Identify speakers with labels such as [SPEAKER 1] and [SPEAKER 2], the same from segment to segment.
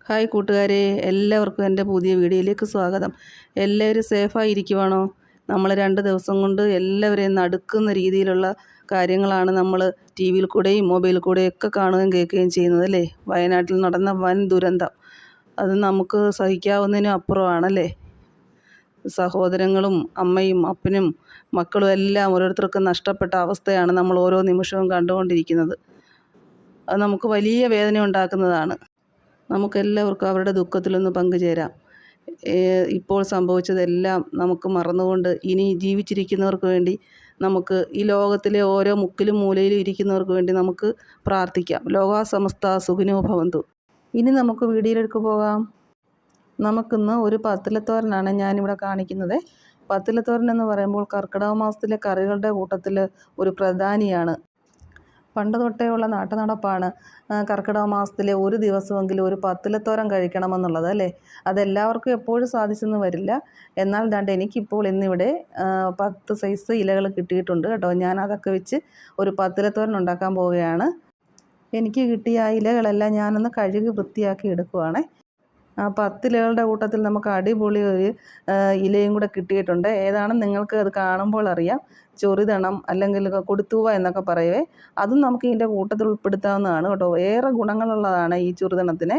[SPEAKER 1] Hi കൂട്ടുകാരെ, എല്ലാവർക്കും എൻ്റെ പുതിയ വീഡിയോയിലേക്ക് സ്വാഗതം. എല്ലാവരും സേഫായിരിക്കുവാണോ? നമ്മൾ 2 ദിവസം കൊണ്ട് എല്ലാവരെയും നടുക്കുന്ന രീതിയിലുള്ള കാര്യങ്ങളാണ് നമ്മൾ ടി വിയിൽ കൂടെയും മൊബൈലിൽ കൂടെയും ഒക്കെ കാണുകയും കേൾക്കുകയും ചെയ്യുന്നത് അല്ലേ? വയനാട്ടിൽ നടന്ന വൻ ദുരന്തം അത് നമുക്ക് സഹിക്കാവുന്നതിനും അപ്പുറമാണല്ലേ? സഹോദരങ്ങളും അമ്മയും അപ്പനും മക്കളും എല്ലാം ഓരോരുത്തർക്കും നഷ്ടപ്പെട്ട അവസ്ഥയാണ് നമ്മൾ ഓരോ നിമിഷവും കണ്ടുകൊണ്ടിരിക്കുന്നത്. അത് നമുക്ക് വലിയ വേദന ഉണ്ടാക്കുന്നതാണ്. നമുക്കെല്ലാവർക്കും അവരുടെ ദുഃഖത്തിലൊന്ന് പങ്കുചേരാം. ഇപ്പോൾ സംഭവിച്ചതെല്ലാം നമുക്ക് മറന്നുകൊണ്ട് ഇനി ജീവിച്ചിരിക്കുന്നവർക്ക് വേണ്ടി നമുക്ക് ഈ ലോകത്തിലെ ഓരോ മുക്കിലും മൂലയിലും ഇരിക്കുന്നവർക്ക് വേണ്ടി നമുക്ക് പ്രാർത്ഥിക്കാം. ലോകാസമസ്ത സുഖിനോ ഭവന്തു. ഇനി നമുക്ക് വീഡിയോയിലേക്ക് പോകാം. നമുക്കിന്ന് ഒരു പത്തിലത്തോരനാണ് ഞാനിവിടെ കാണിക്കുന്നത്. പത്തിലത്തോരൻ എന്ന് പറയുമ്പോൾ കർക്കിടക മാസത്തിലെ കറികളുടെ കൂട്ടത്തിൽ ഒരു പ്രധാനിയാണ്. പണ്ട് തൊട്ടേ ഉള്ള നാട്ടുനടപ്പാണ് കർക്കിടക മാസത്തിലെ ഒരു ദിവസമെങ്കിലും ഒരു പത്തിലത്തോരൻ കഴിക്കണമെന്നുള്ളത് അല്ലേ? അതെല്ലാവർക്കും എപ്പോഴും സാധിച്ചെന്ന് വരില്ല. എന്നാൽ എനിക്കിപ്പോൾ ഇന്നിവിടെ 10 സൈസ് ഇലകൾ കിട്ടിയിട്ടുണ്ട് കേട്ടോ. ഞാൻ അതൊക്കെ വെച്ച് ഒരു പത്തിലത്തോരൻ ഉണ്ടാക്കാൻ പോവുകയാണ്. എനിക്ക് കിട്ടിയ ആ ഇലകളെല്ലാം ഞാനൊന്ന് കഴുകി വൃത്തിയാക്കി എടുക്കുവാണേ. ആ 10 ഇലകളുടെ കൂട്ടത്തിൽ നമുക്ക് അടിപൊളി ഒരു ഇലയും കൂടെ കിട്ടിയിട്ടുണ്ട്. ഏതാണെന്ന് നിങ്ങൾക്ക് അത് കാണുമ്പോൾ അറിയാം. ചൊറിതണം അല്ലെങ്കിൽ കൊടുത്തൂവ എന്നൊക്കെ പറയുവേ. അതും നമുക്ക് ഇതിൻ്റെ കൂട്ടത്തിൽ ഉൾപ്പെടുത്താവുന്നതാണ് കേട്ടോ. ഏറെ ഗുണങ്ങളുള്ളതാണ് ഈ ചൊറിതണത്തിന്.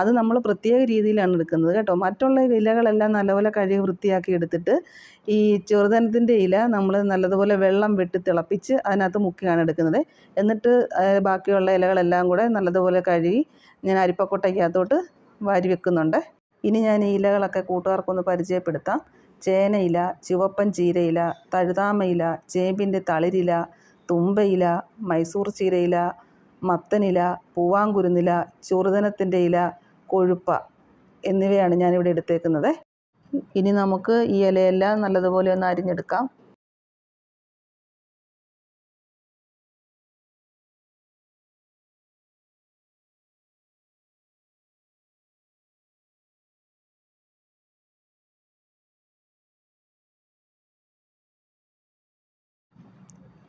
[SPEAKER 1] അത് നമ്മൾ പ്രത്യേക രീതിയിലാണ് എടുക്കുന്നത് കേട്ടോ. മറ്റുള്ള ഇലകളെല്ലാം നല്ലപോലെ കഴുകി വൃത്തിയാക്കി എടുത്തിട്ട് ഈ ചൊറിതണത്തിൻ്റെ ഇല നമ്മൾ നല്ലതുപോലെ വെള്ളം വെട്ടി തിളപ്പിച്ച് അതിനകത്ത് മുക്കിയാണ് എടുക്കുന്നത്. എന്നിട്ട് ബാക്കിയുള്ള ഇലകളെല്ലാം കൂടെ നല്ലതുപോലെ കഴുകി ഞാൻ അരിപ്പക്കൊട്ടയ്ക്കകത്തോട്ട് വാരി വെക്കുന്നുണ്ട്. ഇനി ഞാൻ ഈ ഇലകളൊക്കെ കൂട്ടുകാർക്കൊന്ന് പരിചയപ്പെടുത്താം. ചേനയില, ചുവപ്പൻ ചീരയില, തഴുതാമയില, ചേമ്പിൻ്റെ തളിരില, തുമ്പയില, മൈസൂർ ചീരയില, മത്തനില, പൂവാങ്കുരുന്നില, ചൊറുതനത്തിൻ്റെ ഇല, കൊഴുപ്പ എന്നിവയാണ് ഞാനിവിടെ എടുത്തേക്കുന്നത്. ഇനി നമുക്ക് ഈ ഇലയെല്ലാം നല്ലതുപോലെ ഒന്ന് അരിഞ്ഞെടുക്കാം.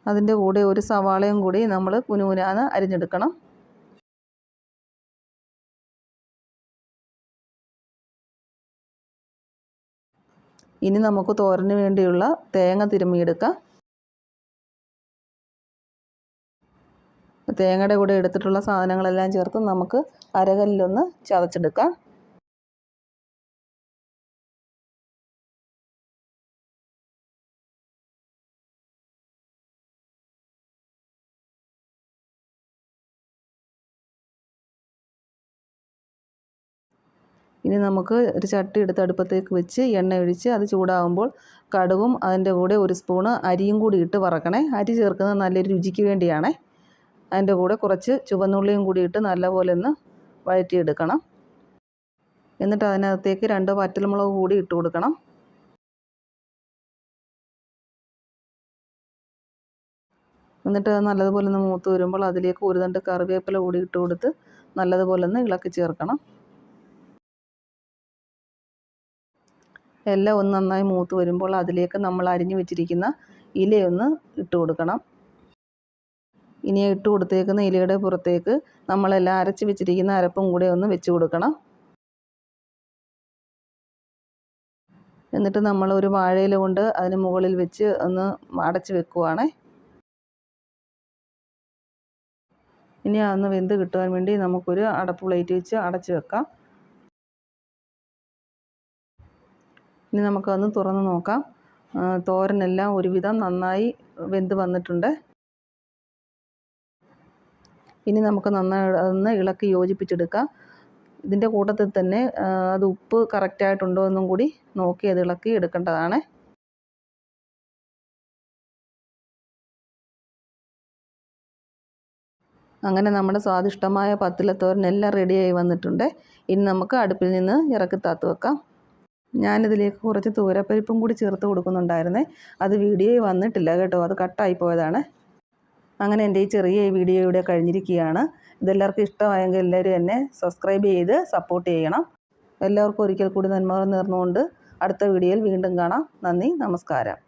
[SPEAKER 1] അതിൻ്റെ കൂടെ ഒരു സവാളയും കൂടി നമ്മൾ കുനുകുനാന്ന് അരിഞ്ഞെടുക്കണം. ഇനി നമുക്ക് തോരന് വേണ്ടിയുള്ള തേങ്ങ തിരുമ്മിയെടുക്കാം. തേങ്ങയുടെ കൂടെ എടുത്തിട്ടുള്ള സാധനങ്ങളെല്ലാം ചേർത്ത് നമുക്ക് അരകല്ലിലൊന്ന് ചതച്ചെടുക്കാം. ഇനി നമുക്ക് ഒരു ചട്ടി എടുത്ത് അടുപ്പത്തേക്ക് വെച്ച് എണ്ണ ഒഴിച്ച് അത് ചൂടാകുമ്പോൾ കടുകും അതിൻ്റെ കൂടെ ഒരു സ്പൂണ് അരിയും കൂടി ഇട്ട് വറക്കണേ. അരി ചേർക്കുന്നത് നല്ലൊരു രുചിക്ക് വേണ്ടിയാണേ. അതിൻ്റെ കൂടെ കുറച്ച് ചുവന്നുള്ളിയും കൂടി ഇട്ട് നല്ലപോലെ ഒന്ന് വഴറ്റിയെടുക്കണം. എന്നിട്ട് അതിനകത്തേക്ക് 2 വറ്റൽമുളക് കൂടി ഇട്ട് കൊടുക്കണം. എന്നിട്ട് നല്ലതുപോലെ ഒന്ന് മൂത്ത് വരുമ്പോൾ അതിലേക്ക് ഒരു തണ്ട് കറിവേപ്പില കൂടി ഇട്ട് കൊടുത്ത് നല്ലതുപോലെ ഒന്ന് ഇളക്കി ചേർക്കണം. എല്ലാം ഒന്ന് നന്നായി മൂത്ത് വരുമ്പോൾ അതിലേക്ക് നമ്മൾ അരിഞ്ഞു വെച്ചിരിക്കുന്ന ഇലയൊന്ന് ഇട്ട് കൊടുക്കണം. ഇനി ഇട്ട് കൊടുത്തേക്കുന്ന ഇലയുടെ പുറത്തേക്ക് നമ്മളെല്ലാം അരച്ച് വെച്ചിരിക്കുന്ന അരപ്പും കൂടെ ഒന്ന് വെച്ച് കൊടുക്കണം. എന്നിട്ട് നമ്മൾ ഒരു വാഴയില കൊണ്ട് അതിന് മുകളിൽ വെച്ച് ഒന്ന് അടച്ച് വെക്കുവാണേ. ഇനി അതൊന്ന് വെന്ത് കിട്ടുവാൻ വേണ്ടി നമുക്കൊരു അടപ്പ് പ്ലേറ്റ് വെച്ച് അടച്ച് വെക്കാം. ഇനി നമുക്കതൊന്ന് തുറന്ന് നോക്കാം. തോരനെല്ലാം ഒരുവിധം നന്നായി വെന്ത് വന്നിട്ടുണ്ട്. ഇനി നമുക്ക് നന്നായി അതൊന്ന് ഇളക്കി യോജിപ്പിച്ചെടുക്കാം. ഇതിൻ്റെ കൂട്ടത്തിൽ തന്നെ അത് ഉപ്പ് കറക്റ്റായിട്ടുണ്ടോ എന്നും കൂടി നോക്കി അത് ഇളക്കി എടുക്കേണ്ടതാണ്. അങ്ങനെ നമ്മുടെ സ്വാദിഷ്ടമായ പത്തിലത്തോരൻ എല്ലാം റെഡിയായി വന്നിട്ടുണ്ട്. ഇനി നമുക്ക് അടുപ്പിൽ നിന്ന് ഇറക്കി താത്ത് വെക്കാം. ഞാനിതിലേക്ക് കുറച്ച് തൂരപ്പരിപ്പും കൂടി ചേർത്ത് കൊടുക്കുന്നുണ്ടായിരുന്നേ. അത് വീഡിയോയിൽ വന്നിട്ടില്ല കേട്ടോ, അത് കട്ടായി പോയതാണ്. അങ്ങനെ എൻ്റെ ഈ ചെറിയ വീഡിയോ ഇവിടെ കഴിഞ്ഞിരിക്കുകയാണ്. ഇതെല്ലാവർക്കും ഇഷ്ടമായെങ്കിൽ എല്ലാവരും എന്നെ സബ്സ്ക്രൈബ് ചെയ്ത് സപ്പോർട്ട് ചെയ്യണം. എല്ലാവർക്കും ഒരിക്കൽ കൂടി നന്മ നേർന്നുകൊണ്ട് അടുത്ത വീഡിയോയിൽ വീണ്ടും കാണാം. നന്ദി, നമസ്കാരം.